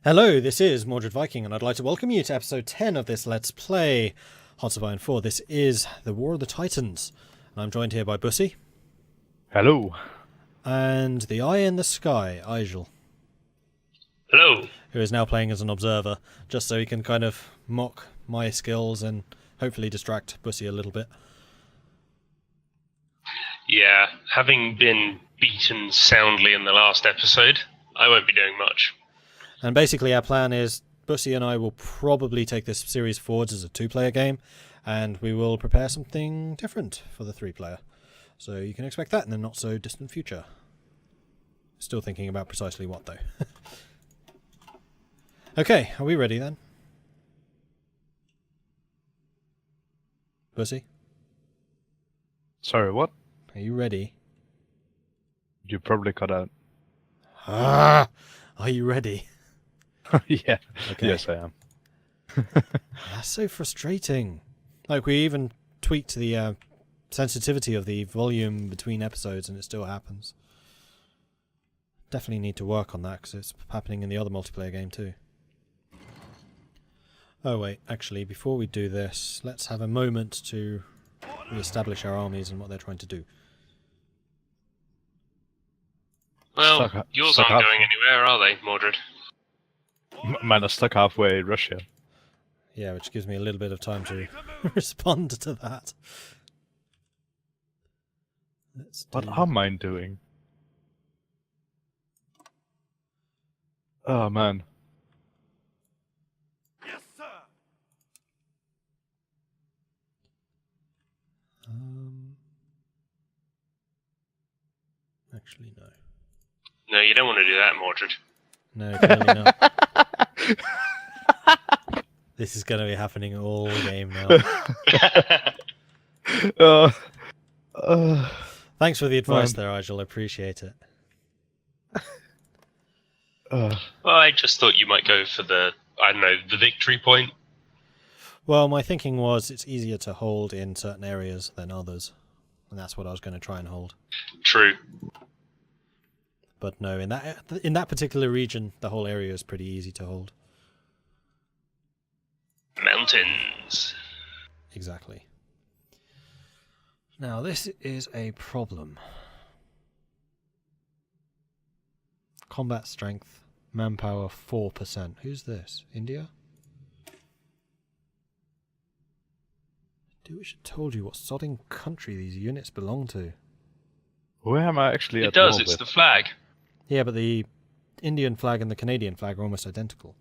Hello, this is Mordred Viking, and I'd like to welcome you to episode 10 of this Let's Play Hearts of Iron 4. This is the War of the Titans, and I'm joined here by Bussie. Hello. And the Eye in the Sky, Izual. Hello. Who is now playing as an observer, just so he can kind of mock my skills and hopefully distract Bussie a little bit. Yeah, having been beaten soundly in the last episode, I won't be doing much. And basically our plan is Bussie and I will probably take this series forwards as a two-player game, and we will prepare something different for the three-player. So you can expect that in the not-so-distant future. Still thinking about precisely what, though. Okay, are we ready then? Bussie? Sorry, what? Are you ready? You probably cut out. Ah! Are you ready? Yeah. Okay. Yes, I am. That's so frustrating. Like, we even tweaked the sensitivity of the volume between episodes and it still happens. Definitely need to work on that because it's happening in the other multiplayer game too. Oh wait, actually, before we do this, let's have a moment to re-establish our armies and what they're trying to do. Well, Stuck- yours stuck aren't up. going anywhere, are they, Mordred? Man, I'm stuck halfway in Russia. Yeah, which gives me a little bit of time to respond to that. Let's What do... are mine doing? Oh, man. Actually, no. No, you don't want to do that, Mordred. No, clearly not. This is going to be happening all game now. uh, uh, Thanks for the advice Man. there, Izual. I appreciate it. uh, Well, I just thought you might go for the victory point. Well, my thinking was it's easier to hold in certain areas than others. And that's what I was going to try and hold. True. But no, in that particular region, the whole area is pretty easy to hold. Mountains. Exactly. Now, this is a problem. Combat strength, manpower 4%. Who's this? India? I wish I told you what sodding country these units belong to. where am I actually It at does, war it's with? the flag. Yeah, but the Indian flag and the Canadian flag are almost identical.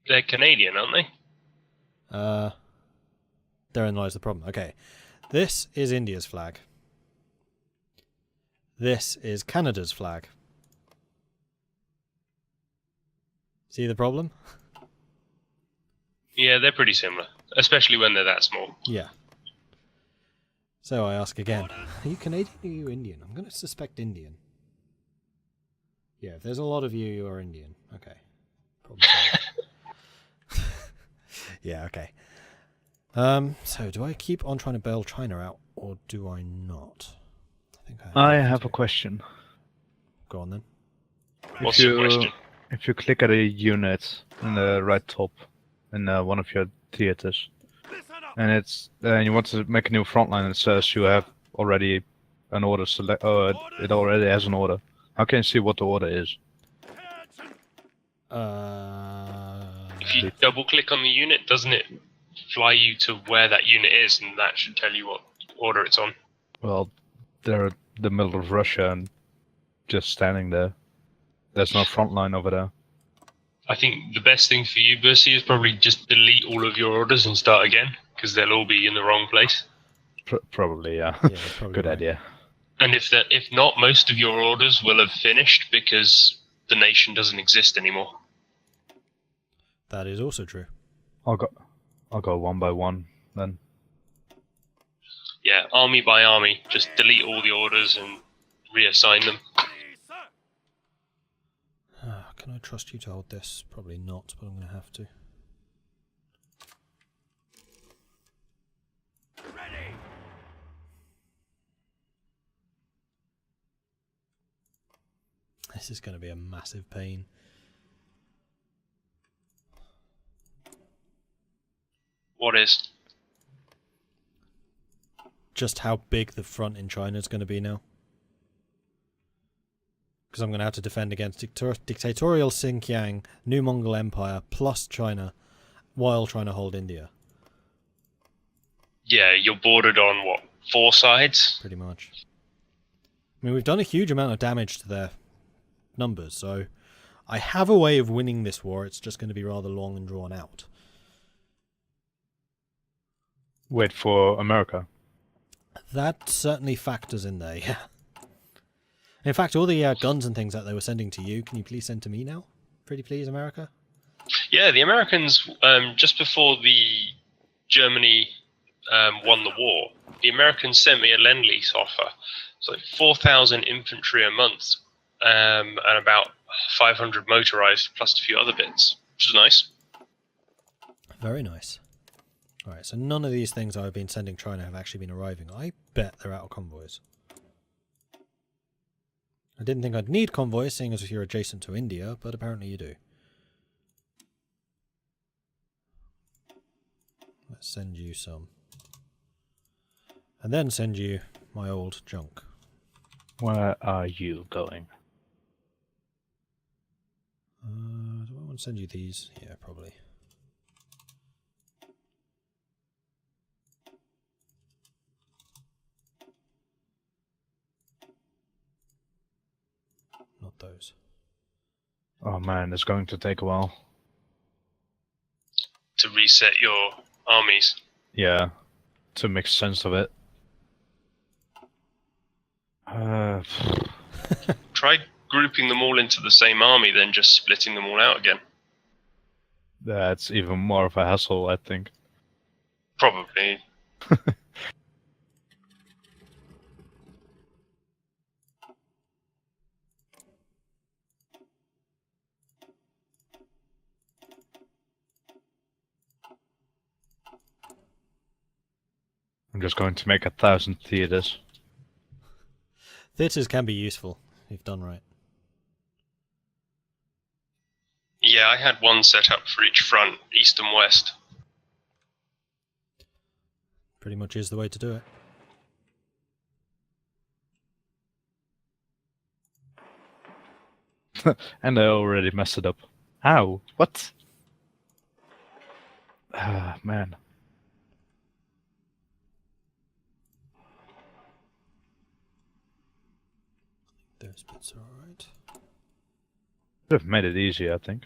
They're Canadian, aren't they? Therein lies the problem. Okay, this is India's flag. This is Canada's flag. See the problem? Yeah, they're pretty similar. Especially when they're that small. Yeah. So I ask again, are you Canadian or are you Indian? I'm going to suspect Indian. Yeah, if there's a lot of you, you are Indian. Okay. Problem solved. Yeah, okay. So do I keep on trying to bail China out, or do I not? I think I have a question. Go on then. What's your question? If you click at a unit in the right top in one of your theaters, and you want to make a new front line, and it says you have already an order select. Oh, it already has an order. How can you see what the order is? If you double click on the unit, doesn't it fly you to where that unit is, and that should tell you what order it's on? Well, they're in the middle of Russia and just standing there. There's no front line over there. I think the best thing for you, Bussie, is probably just delete all of your orders and start again, because they'll all be in the wrong place. Probably, yeah. Yeah, probably Good right. idea. And if not, most of your orders will have finished because the nation doesn't exist anymore. That is also true. I'll go one by one then. Yeah, army by army, just delete all the orders and reassign them. Can I trust you to hold this? Probably not, but I'm going to have to. This is going to be a massive pain. What is? Just how big the front in China is going to be now. Because I'm going to have to defend against dictatorial Xinjiang, New Mongol Empire, plus China, while trying to hold India. Yeah, you're bordered on, what, 4 sides? Pretty much. I mean, we've done a huge amount of damage to their numbers, so I have a way of winning this war. It's just going to be rather long and drawn out. Wait for America. That certainly factors in there, yeah. In fact, all the guns and things that they were sending to you, can you please send to me now? Pretty please, America? Yeah, the Americans, just before the Germany won the war, the Americans sent me a Lend-Lease offer. It's like 4,000 infantry a month, and about 500 motorized, plus a few other bits, which is nice. Very nice. Alright, so none of these things I've been sending China have actually been arriving. I bet they're out of convoys. I didn't think I'd need convoys, seeing as you're adjacent to India, but apparently you do. Let's send you some. And then send you my old junk. Where are you going? Do I want to send you these? Yeah, probably. Not those. Oh man, it's going to take a while. To reset your armies. Yeah, to make sense of it. Try grouping them all into the same army, then just splitting them all out again. That's even more of a hassle, I think. Probably. I'm just going to make 1,000 theaters. Theatres can be useful, if done right. Yeah, I had one set up for each front, east and west. Pretty much is the way to do it. And I already messed it up. How? What? Ah, man. Those bits are alright. Could have made it easy, I think.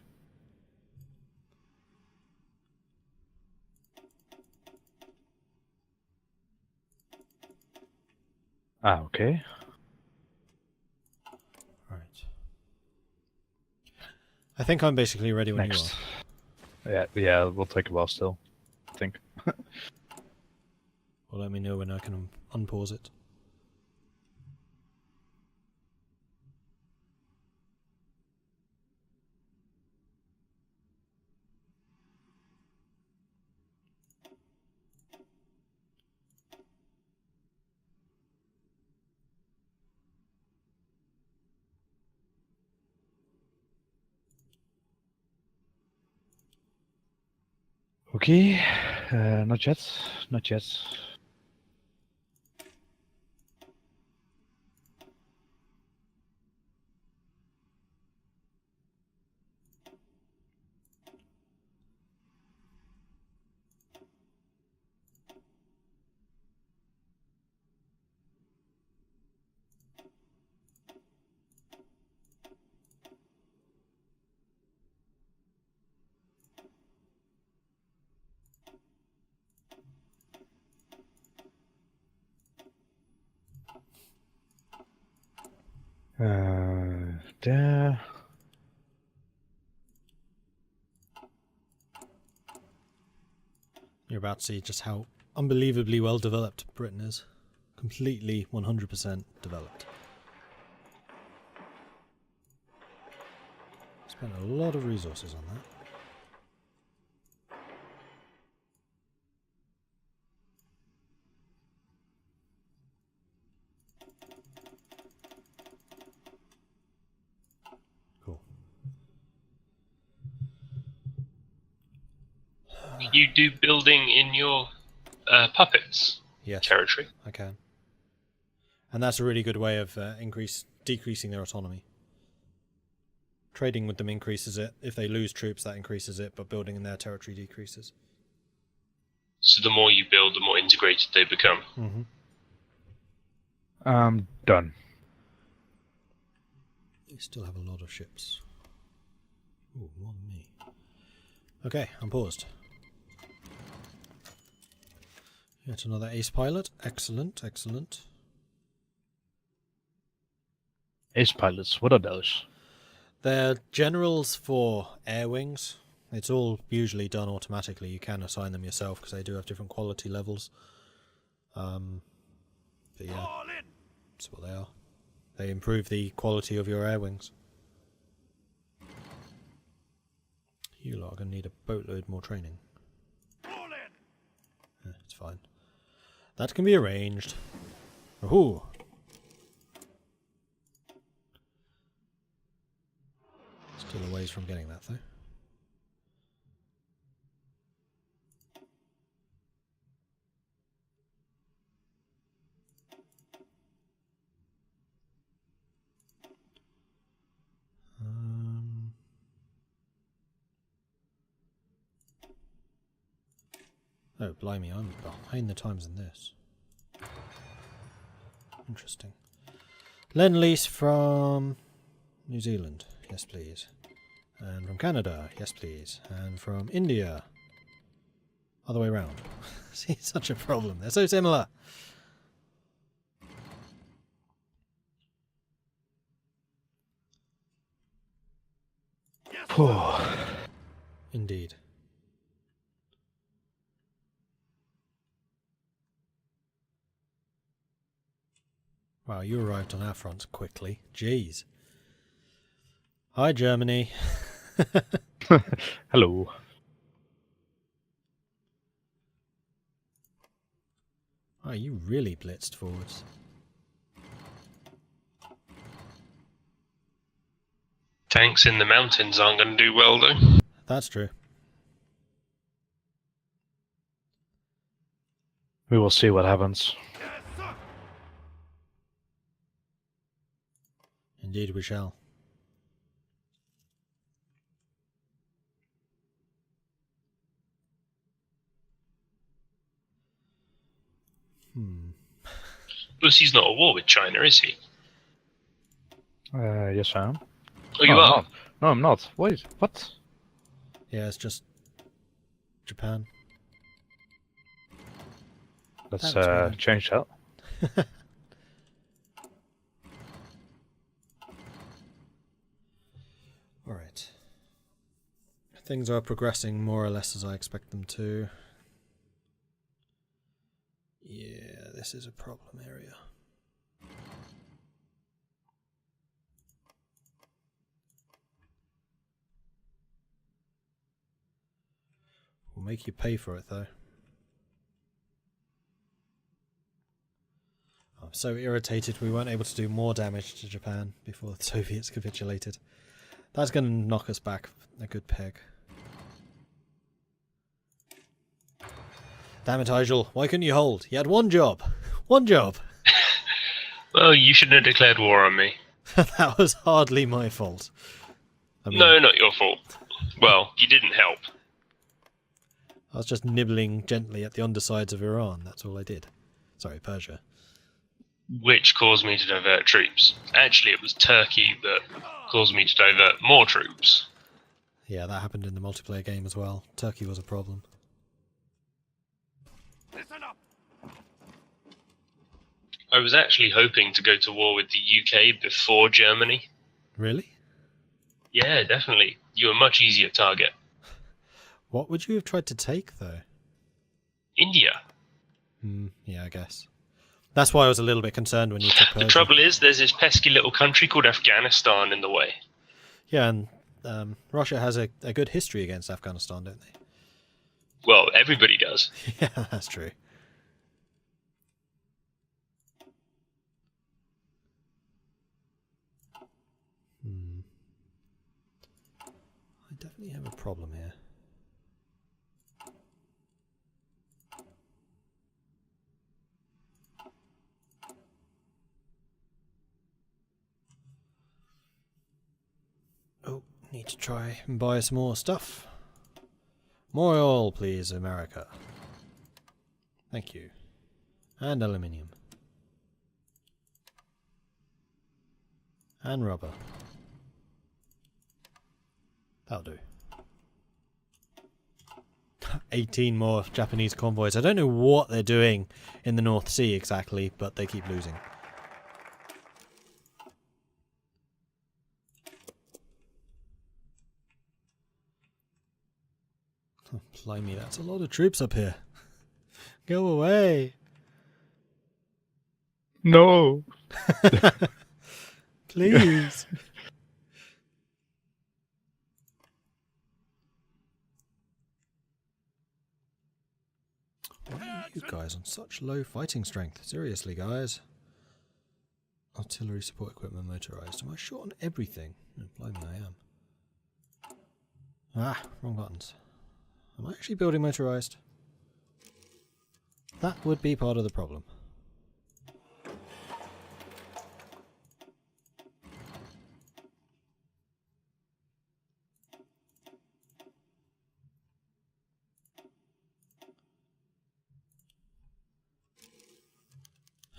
Ah, okay. Right. I think I'm basically ready when Next. you Yeah, we'll take a while still, I think. are. Well, let me know when I can unpause it. Okay, not yet, not yet. There. You're about to see just how unbelievably well developed Britain is. Completely 100% developed. Spent a lot of resources on that. you do building in your puppets Yes, territory? I can. And that's a really good way of decreasing their autonomy. Trading with them increases it. If they lose troops, that increases it, but building in their territory decreases. So the more you build, the more integrated they become. Mm-hmm. Done. They still have a lot of ships. Ooh, more than me. Okay, I'm paused. Yet another ace pilot. Excellent, excellent. Ace pilots, what are those? They're generals for air wings. It's all usually done automatically. You can assign them yourself because they do have different quality levels. But yeah, that's what they are. They improve the quality of your air wings. You lot are going to need a boatload more training. It's fine. That can be arranged. Ooh. Still a ways from getting that, though. Oh, blimey, I'm behind the times in this. Interesting. Lend-lease from New Zealand. Yes, please. And from Canada. Yes, please. And from India. Other way round. See, it's such a problem. They're so similar. Indeed. Wow, you arrived on our front quickly. Jeez. Hi, Germany. Hello. Oh, you really blitzed forwards. Tanks in the mountains aren't going to do well, though. That's true. We will see what happens. Indeed we shall. Bussie's not at war with China, is he? Yes, I am. Oh, you No, I'm are? not. No, I'm not. Wait, what? Yeah, it's just Japan. Let's That looks really change that. Alright. Things are progressing more or less as I expect them to. Yeah, this is a problem area. We'll make you pay for it, though. I'm so irritated we weren't able to do more damage to Japan before the Soviets capitulated. That's going to knock us back a good peg. Damn it, Izual. Why couldn't you hold? You had one job. One job. Well, you shouldn't have declared war on me. That was hardly my fault. I mean, No, not your fault. Well, you didn't help. I was just nibbling gently at the undersides of Iran. That's all I did. Sorry, Persia. Which caused me to divert troops. Actually, it was Turkey that caused me to divert more troops. Yeah, that happened in the multiplayer game as well. Turkey was a problem. Listen up. I was actually hoping to go to war with the UK before Germany. Really? Yeah, definitely. You were a much easier target. What would you have tried to take, though? India. Yeah, I guess. That's why I was a little bit concerned when you took Persia. The trouble is, there's this pesky little country called Afghanistan in the way. Yeah, and Russia has a good history against Afghanistan, don't they? Well, everybody does. Yeah, that's true. I definitely have a problem here. to try and buy some more stuff. More oil, please, America. Thank you. And aluminium. And rubber. That'll do. 18 more Japanese convoys. I don't know what they're doing in the North Sea exactly, but they keep losing. Oh, blimey, that's a lot of troops up here. Go away. No. Please. Why are you guys on such low fighting strength? Seriously, guys. Artillery support equipment motorized. Am I short on everything? Oh, blimey, I am. Ah, wrong buttons. Am I actually building motorized? That would be part of the problem.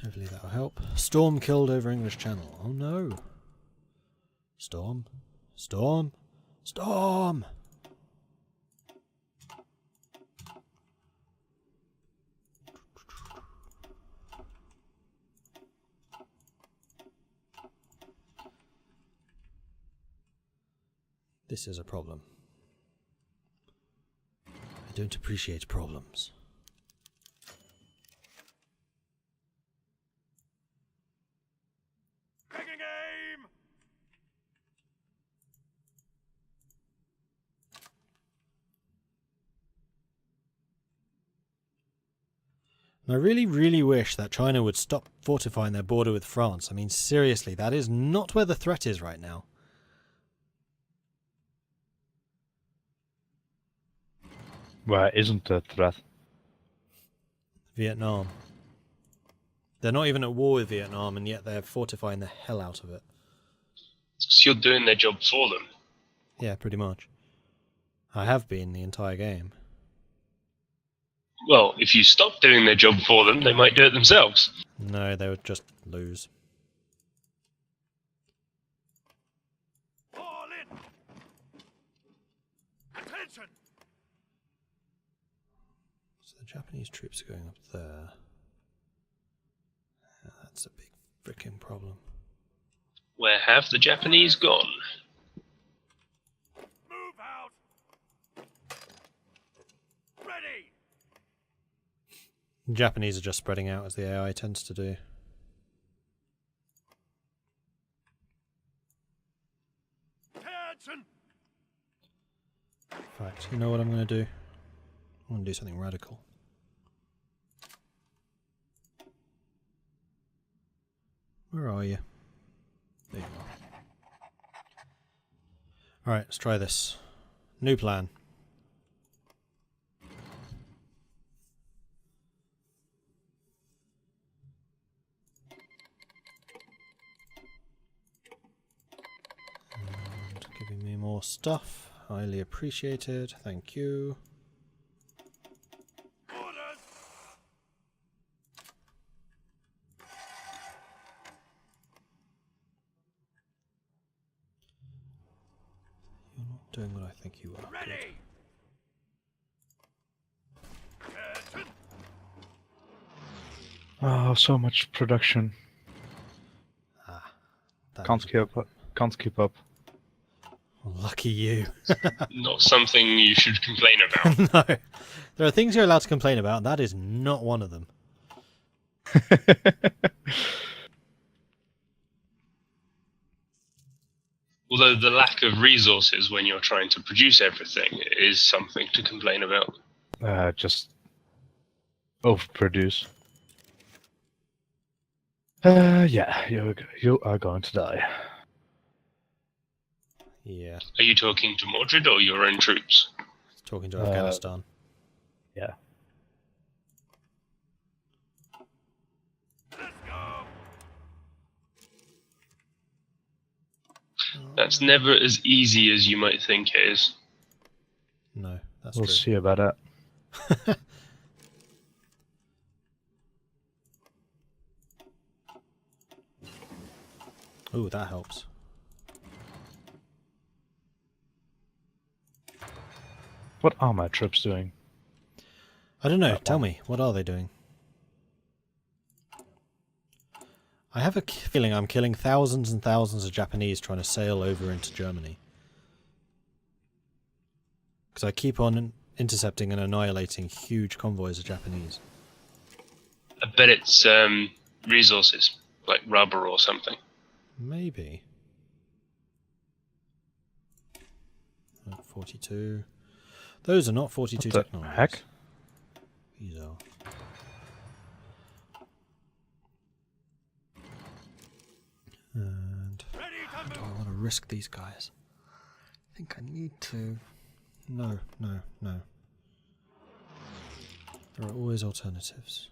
Hopefully that'll help. Storm killed over English Channel. Oh no. Storm. Storm. Storm! This is a problem. I don't appreciate problems. I really, really wish that China would stop fortifying their border with France. I mean, seriously, that is not where the threat is right now. Where isn't the threat? Vietnam. They're not even at war with Vietnam, and yet they're fortifying the hell out of it. It's 'cause you're doing their job for them. Yeah, pretty much. I have been the entire game. Well, if you stop doing their job for them, they might do it themselves. No, they would just lose. Fall in. Attention. So the Japanese troops are going up there. Yeah, that's a big freaking problem. Where have the Japanese gone? Move out. Ready. The Japanese are just spreading out as the AI tends to do. Attention. In fact, you know what I'm going to do? I'm going to do something radical. Where are you? There you are. Alright, let's try this. New plan. And giving me more stuff. Highly appreciated. Thank you. Orders. You're not doing what I think you are. Good. Ready. Attention. Oh, so much production. Ah, that Can't is a keep up. problem. Can't keep up. Lucky you. Not something you should complain about. No. There are things you're allowed to complain about, and that is not one of them. Although the lack of resources when you're trying to produce everything is something to complain about. Just overproduce. Yeah, you are going to die. Yeah, Are you talking to Mordred or your own troops? talking to Afghanistan. Yeah. Let's go. That's never as easy as you might think it is. No, that's We'll true. see about that. Ooh, that helps. What are my troops doing? I don't know. That Tell one. me, what are they doing? I have a feeling I'm killing thousands and thousands of Japanese trying to sail over into Germany. Because I keep on intercepting and annihilating huge convoys of Japanese. I bet it's resources, like rubber or something. Maybe. 42. Those are not 42 What the technologies. heck? Izual. And Ready to do move. I want to risk these guys? I think I need to. No, no, no. There are always alternatives.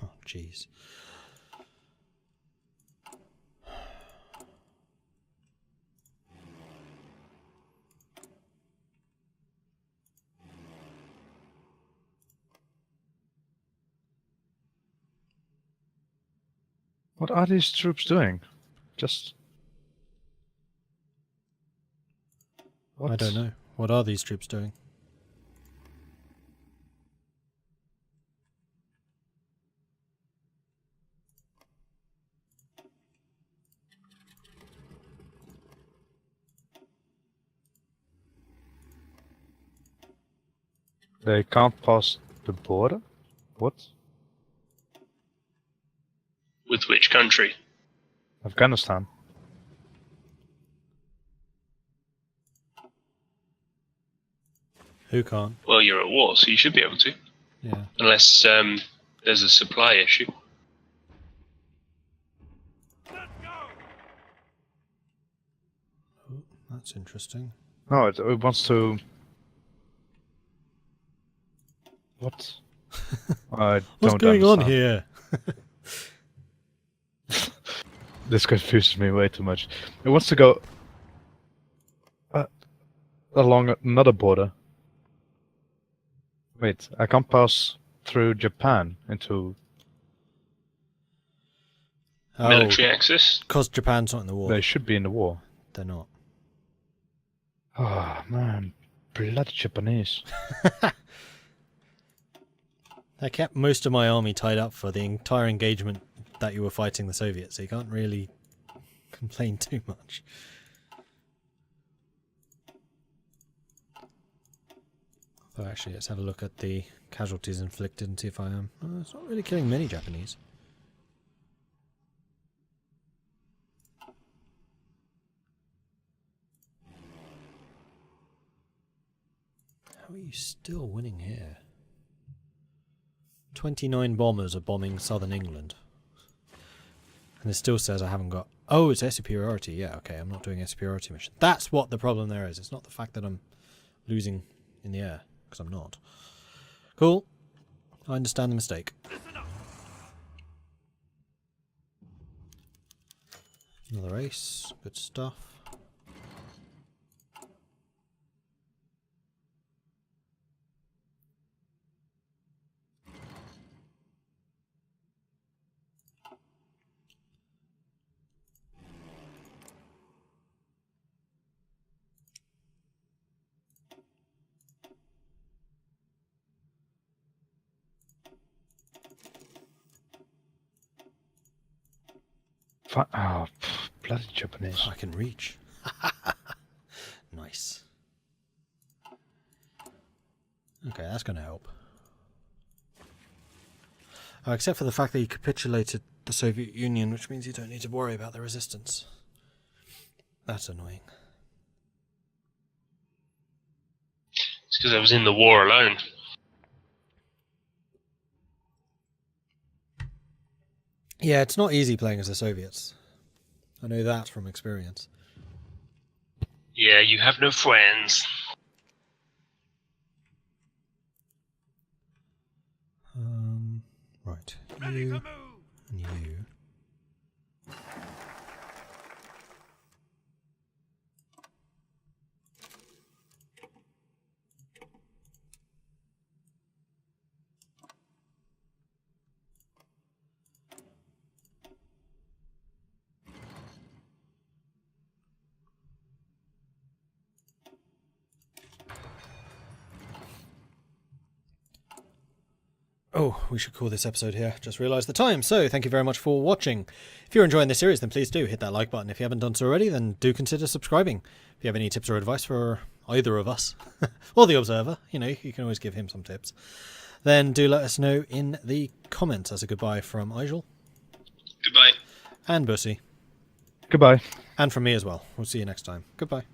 Oh, jeez. What are these troops doing? Just... What? I don't know. What are these troops doing? They can't pass the border? What? With which country? Afghanistan. Who can't? Well, you're at war, so you should be able to. Yeah. Unless there's a supply issue. Let's go. Oh, that's interesting. No, it wants to... What? I What's don't going on understand. here? This confuses me way too much. It wants to go along another border. Wait, I can't pass through Japan into... Oh, Military access. because Japan's not in the war. They should be in the war. They're not. Oh man, bloody Japanese. I kept most of my army tied up for the entire engagement that you were fighting the Soviets, so you can't really complain too much. Oh, actually, let's have a look at the casualties inflicted and see if I am. Oh, it's not really killing many Japanese. How are you still winning here? 29 bombers are bombing southern England. And it still says I haven't got... Oh, it's air superiority. Yeah, okay, I'm not doing a superiority mission. That's what the problem there is. It's not the fact that I'm losing in the air, because I'm not. Cool. I understand the mistake. Listen up. Another ace. Good stuff. Oh, bloody Japanese. I can reach. Nice. Okay, that's going to help. Oh, except for the fact that he capitulated the Soviet Union, which means you don't need to worry about the resistance. That's annoying. It's because I was in the war alone. Yeah, it's not easy playing as the Soviets. I know that from experience. Yeah, you have no friends. Right. Ready you, to move. and you. Oh, we should call this episode here. Just realised the time. So, thank you very much for watching. If you're enjoying this series, then please do hit that like button. If you haven't done so already, then do consider subscribing. If you have any tips or advice for either of us, or the Observer, you know, you can always give him some tips, then do let us know in the comments. As a goodbye from Izual. Goodbye. And Bussie. Goodbye. And from me as well. We'll see you next time. Goodbye.